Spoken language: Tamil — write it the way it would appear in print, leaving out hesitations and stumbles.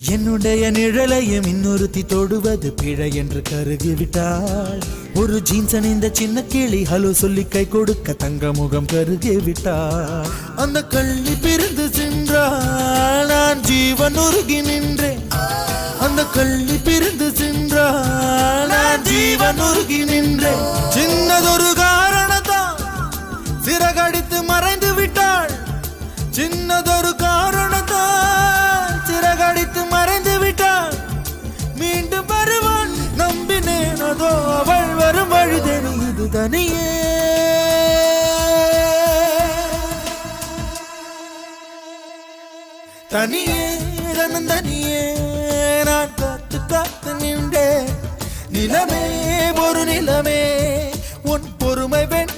என்னுடைய நிழலையும் இன்னொருத்தி தொடுவது பிழை என்று கருகிவிட்டாள். ஒரு ஜீன்ஸ் அணிந்த சின்ன கிளி ஹலோ சொல்லி கை கொடுக்க தங்க முகம் கருகிவிட்டாள். அந்த கள்ளி பிரிந்து சென்றாள், நான் ஜீவன் உருகி நின்றேன். அந்த கள்ளி பிரிந்து சென்றாள், நான் ஜீவன் உருகி நின்றேன். சின்னதொரு காரணத்தான் சிறகடித்து மறைந்து விட்டாள். சின்னதொரு காரணத்தான் சிறகடித்து மறைந்து விட்டாள். மீண்டும் வருவாள் நம்பினேன், அதோ அவள் வரும் வழி தெரியுது தனியே. தனியே தனியே நான் காத்து காத்து நின்றேன். நிலமே ஒரு நிலமே உன் பொறுமை வென்று